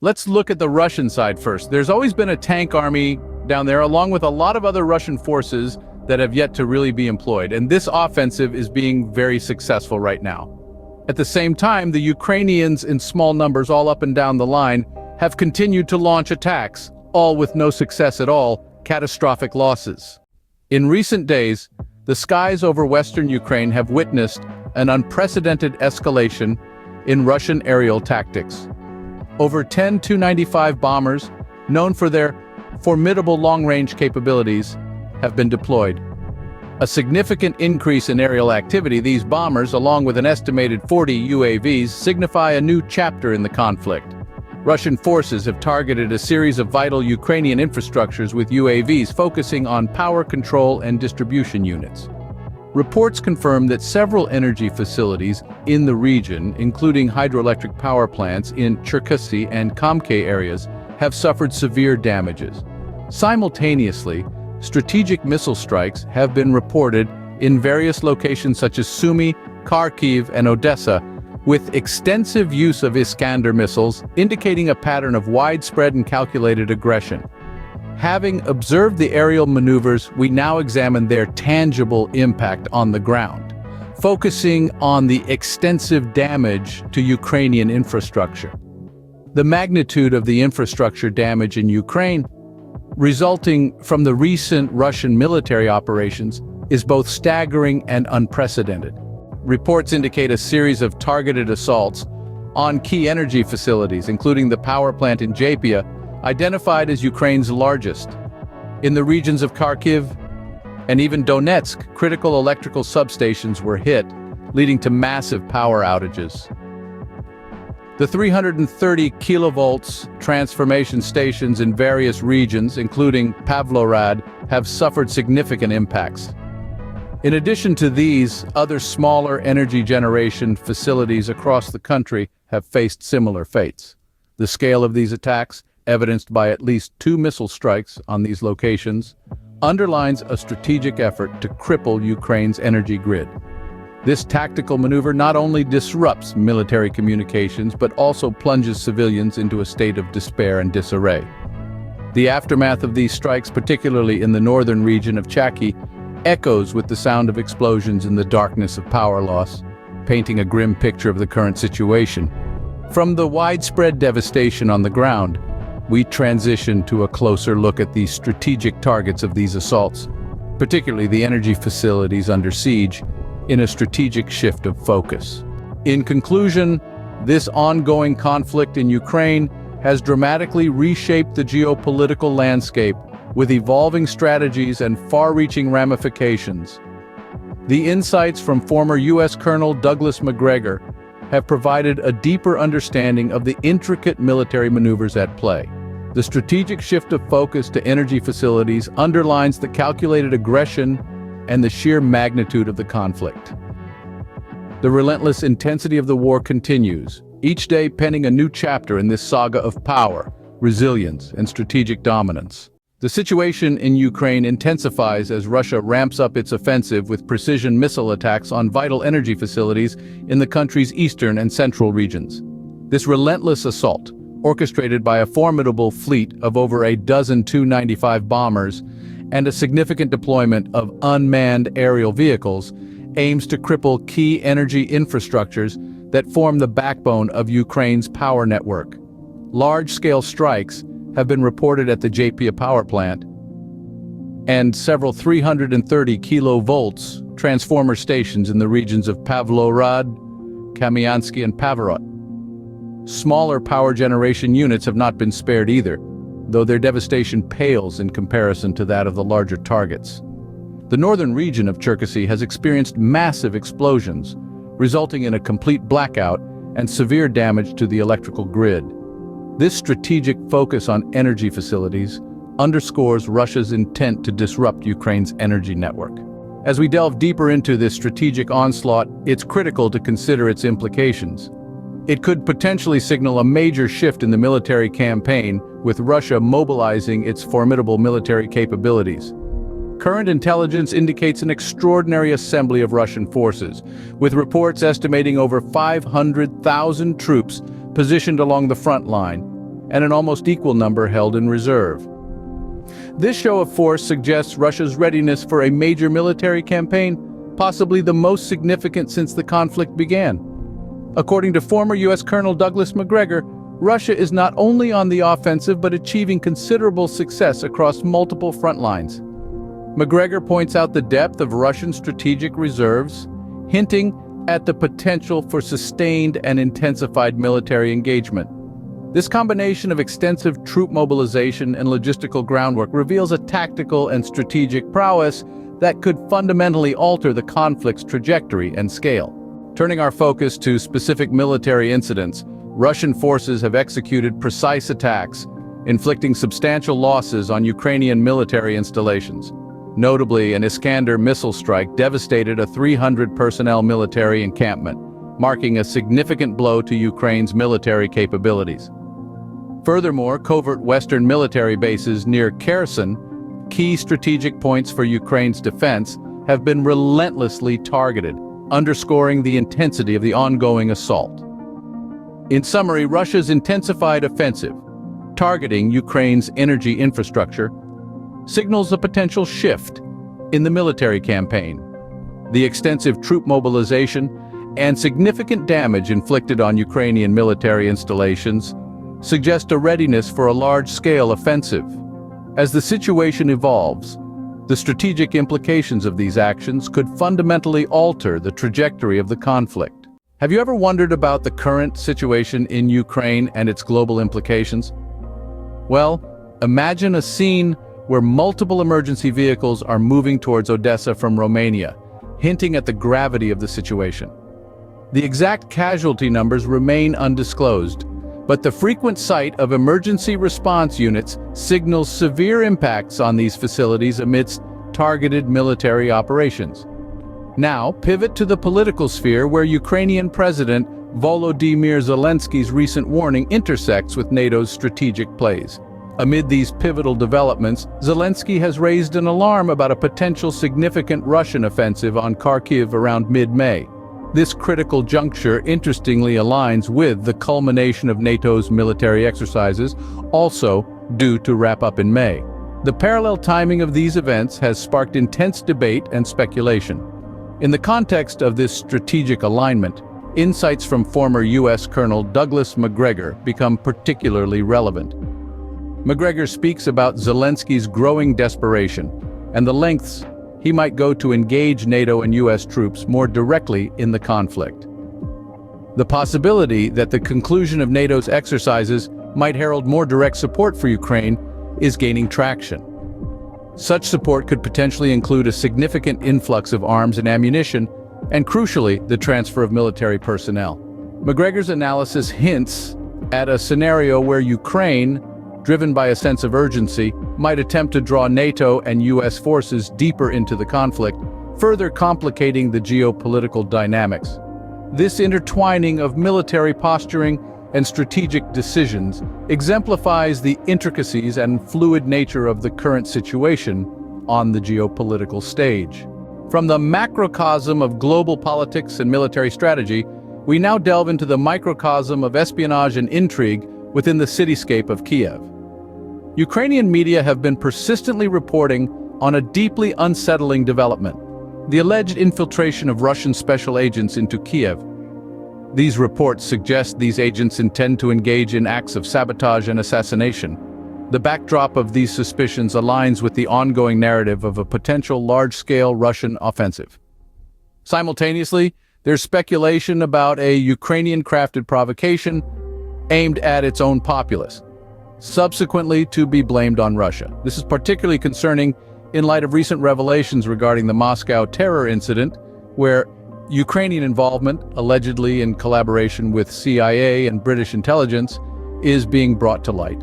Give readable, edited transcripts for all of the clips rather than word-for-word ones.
Let's look at the Russian side first. There's always been a tank army down there, along with a lot of other Russian forces that have yet to really be employed, and this offensive is being very successful right now. At the same time, the Ukrainians in small numbers all up and down the line have continued to launch attacks, all with no success at all, catastrophic losses. In recent days, the skies over western Ukraine have witnessed an unprecedented escalation in Russian aerial tactics. Over 10 Tu-95 bombers, known for their formidable long-range capabilities, have been deployed. A significant increase in aerial activity, these bombers, along with an estimated 40 UAVs, signify a new chapter in the conflict. Russian forces have targeted a series of vital Ukrainian infrastructures with UAVs focusing on power control and distribution units. Reports confirm that several energy facilities in the region, including hydroelectric power plants in Cherkasy and Kamkai areas, have suffered severe damages. Simultaneously, strategic missile strikes have been reported in various locations such as Sumy, Kharkiv, and Odessa, with extensive use of Iskander missiles, indicating a pattern of widespread and calculated aggression. Having observed the aerial maneuvers, we now examine their tangible impact on the ground, focusing on the extensive damage to Ukrainian infrastructure. The magnitude of the infrastructure damage in Ukraine, resulting from the recent Russian military operations, is both staggering and unprecedented. Reports indicate a series of targeted assaults on key energy facilities, including the power plant in Jaipia, identified as Ukraine's largest. In the regions of Kharkiv and even Donetsk, critical electrical substations were hit, leading to massive power outages. The 330 kilovolts transformation stations in various regions, including Pavlograd, have suffered significant impacts. In addition to these, other smaller energy generation facilities across the country have faced similar fates. The scale of these attacks, evidenced by at least 2 missile strikes on these locations, underlines a strategic effort to cripple Ukraine's energy grid. This tactical maneuver not only disrupts military communications, but also plunges civilians into a state of despair and disarray. The aftermath of these strikes, particularly in the northern region of Chaki, echoes with the sound of explosions in the darkness of power loss, painting a grim picture of the current situation. From the widespread devastation on the ground, we transition to a closer look at the strategic targets of these assaults, particularly the energy facilities under siege, in a strategic shift of focus. In conclusion, this ongoing conflict in Ukraine has dramatically reshaped the geopolitical landscape with evolving strategies and far-reaching ramifications. The insights from former U.S. Colonel Douglas Macgregor have provided a deeper understanding of the intricate military maneuvers at play. The strategic shift of focus to energy facilities underlines the calculated aggression and the sheer magnitude of the conflict. The relentless intensity of the war continues, each day penning a new chapter in this saga of power, resilience, and strategic dominance. The situation in Ukraine intensifies as Russia ramps up its offensive with precision missile attacks on vital energy facilities in the country's eastern and central regions. This relentless assault, orchestrated by a formidable fleet of over a dozen Tu-95 bombers and a significant deployment of unmanned aerial vehicles, aims to cripple key energy infrastructures that form the backbone of Ukraine's power network. Large-scale strikes have been reported at the Jaipia power plant, and several 330 kilovolts transformer stations in the regions of Pavlograd, Kamyansky, and Pavorot. Smaller power generation units have not been spared either, though their devastation pales in comparison to that of the larger targets. The northern region of Cherkasy has experienced massive explosions, resulting in a complete blackout and severe damage to the electrical grid. This strategic focus on energy facilities underscores Russia's intent to disrupt Ukraine's energy network. As we delve deeper into this strategic onslaught, it's critical to consider its implications. It could potentially signal a major shift in the military campaign, with Russia mobilizing its formidable military capabilities. Current intelligence indicates an extraordinary assembly of Russian forces, with reports estimating over 500,000 troops positioned along the front line. and an almost equal number held in reserve. This show of force suggests Russia's readiness for a major military campaign, possibly the most significant since the conflict began. According to former U.S. Colonel Douglas Macgregor, Russia is not only on the offensive but achieving considerable success across multiple front lines. Macgregor points out the depth of Russian strategic reserves, hinting at the potential for sustained and intensified military engagement. This combination of extensive troop mobilization and logistical groundwork reveals a tactical and strategic prowess that could fundamentally alter the conflict's trajectory and scale. Turning our focus to specific military incidents, Russian forces have executed precise attacks, inflicting substantial losses on Ukrainian military installations. Notably, an Iskander missile strike devastated a 300-personnel military encampment, marking a significant blow to Ukraine's military capabilities. Furthermore, covert Western military bases near Kherson, key strategic points for Ukraine's defense, have been relentlessly targeted, underscoring the intensity of the ongoing assault. In summary, Russia's intensified offensive, targeting Ukraine's energy infrastructure, signals a potential shift in the military campaign. The extensive troop mobilization and significant damage inflicted on Ukrainian military installations suggest a readiness for a large-scale offensive. As the situation evolves, the strategic implications of these actions could fundamentally alter the trajectory of the conflict. Have you ever wondered about the current situation in Ukraine and its global implications? Well, imagine a scene where multiple emergency vehicles are moving towards Odessa from Romania, hinting at the gravity of the situation. The exact casualty numbers remain undisclosed, but the frequent sight of emergency response units signals severe impacts on these facilities amidst targeted military operations. Now, pivot to the political sphere, where Ukrainian President Volodymyr Zelensky's recent warning intersects with NATO's strategic plays. Amid these pivotal developments, Zelensky has raised an alarm about a potential significant Russian offensive on Kharkiv around mid-May. This critical juncture interestingly aligns with the culmination of NATO's military exercises, also due to wrap up in May. The parallel timing of these events has sparked intense debate and speculation. In the context of this strategic alignment, insights from former U.S. Colonel Douglas Macgregor become particularly relevant. Macgregor speaks about Zelensky's growing desperation and the lengths he might go to engage NATO and U.S. troops more directly in the conflict. The possibility that the conclusion of NATO's exercises might herald more direct support for Ukraine is gaining traction. Such support could potentially include a significant influx of arms and ammunition, and crucially, the transfer of military personnel. Macgregor's analysis hints at a scenario where Ukraine, driven by a sense of urgency, might attempt to draw NATO and U.S. forces deeper into the conflict, further complicating the geopolitical dynamics. This intertwining of military posturing and strategic decisions exemplifies the intricacies and fluid nature of the current situation on the geopolitical stage. From the macrocosm of global politics and military strategy, we now delve into the microcosm of espionage and intrigue within the cityscape of Kiev. Ukrainian media have been persistently reporting on a deeply unsettling development: the alleged infiltration of Russian special agents into Kiev. These reports suggest these agents intend to engage in acts of sabotage and assassination. The backdrop of these suspicions aligns with the ongoing narrative of a potential large-scale Russian offensive. Simultaneously, there's speculation about a Ukrainian-crafted provocation aimed at its own populace, subsequently to be blamed on Russia. This is particularly concerning in light of recent revelations regarding the Moscow terror incident, where Ukrainian involvement, allegedly in collaboration with CIA and British intelligence, is being brought to light.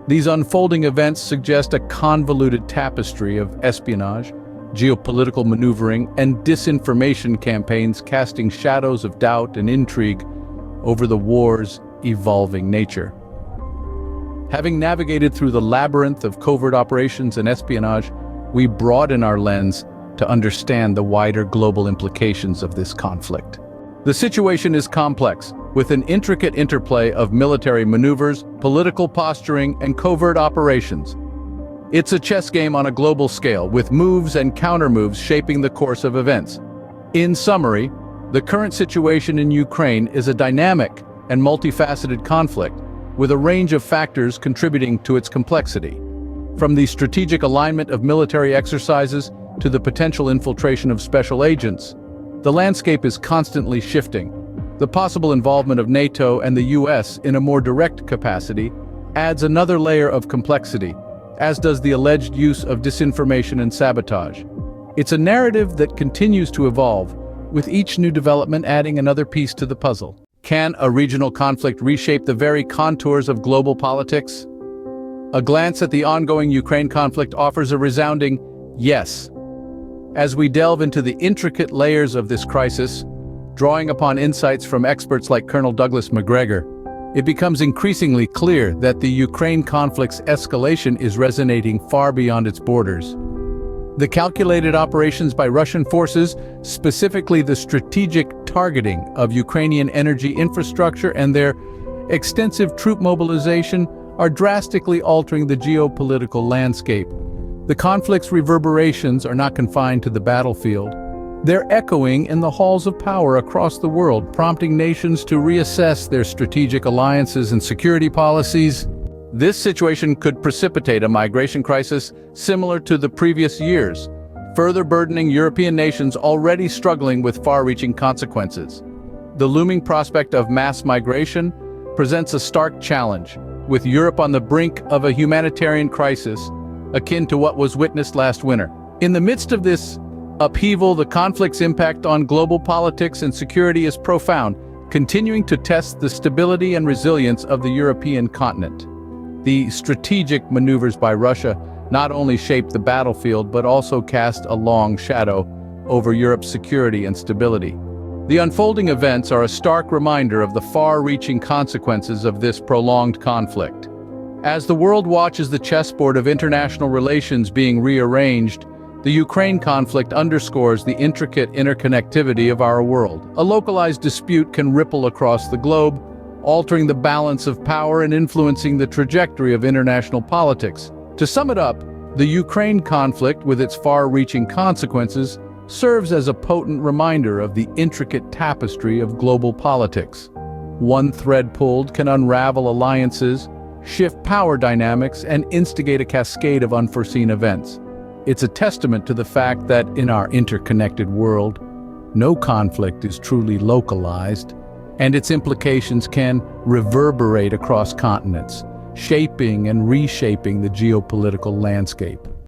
These unfolding events suggest a convoluted tapestry of espionage, geopolitical maneuvering, and disinformation campaigns casting shadows of doubt and intrigue over the war's evolving nature. Having navigated through the labyrinth of covert operations and espionage, we broaden our lens to understand the wider global implications of this conflict. The situation is complex, with an intricate interplay of military maneuvers, political posturing, and covert operations. It's a chess game on a global scale, with moves and countermoves shaping the course of events. In summary, the current situation in Ukraine is a dynamic and multifaceted conflict, with a range of factors contributing to its complexity. From the strategic alignment of military exercises to the potential infiltration of special agents, the landscape is constantly shifting. The possible involvement of NATO and the US in a more direct capacity adds another layer of complexity, as does the alleged use of disinformation and sabotage. It's a narrative that continues to evolve, with each new development adding another piece to the puzzle. Can a regional conflict reshape the very contours of global politics? A glance at the ongoing Ukraine conflict offers a resounding yes. As we delve into the intricate layers of this crisis, drawing upon insights from experts like Colonel Douglas Macgregor, it becomes increasingly clear that the Ukraine conflict's escalation is resonating far beyond its borders. The calculated operations by Russian forces, specifically the strategic targeting of Ukrainian energy infrastructure and their extensive troop mobilization, are drastically altering the geopolitical landscape. The conflict's reverberations are not confined to the battlefield. They're echoing in the halls of power across the world, prompting nations to reassess their strategic alliances and security policies. This situation could precipitate a migration crisis similar to the previous years, further burdening European nations already struggling with far-reaching consequences. The looming prospect of mass migration presents a stark challenge, with Europe on the brink of a humanitarian crisis akin to what was witnessed last winter. In the midst of this upheaval, the conflict's impact on global politics and security is profound, continuing to test the stability and resilience of the European continent. The strategic maneuvers by Russia not only shape the battlefield but also cast a long shadow over Europe's security and stability. The unfolding events are a stark reminder of the far-reaching consequences of this prolonged conflict. As the world watches the chessboard of international relations being rearranged, the Ukraine conflict underscores the intricate interconnectivity of our world. A localized dispute can ripple across the globe, altering the balance of power and influencing the trajectory of international politics. To sum it up, the Ukraine conflict, with its far-reaching consequences, serves as a potent reminder of the intricate tapestry of global politics. One thread pulled can unravel alliances, shift power dynamics, and instigate a cascade of unforeseen events. It's a testament to the fact that in our interconnected world, no conflict is truly localized, and its implications can reverberate across continents, shaping and reshaping the geopolitical landscape.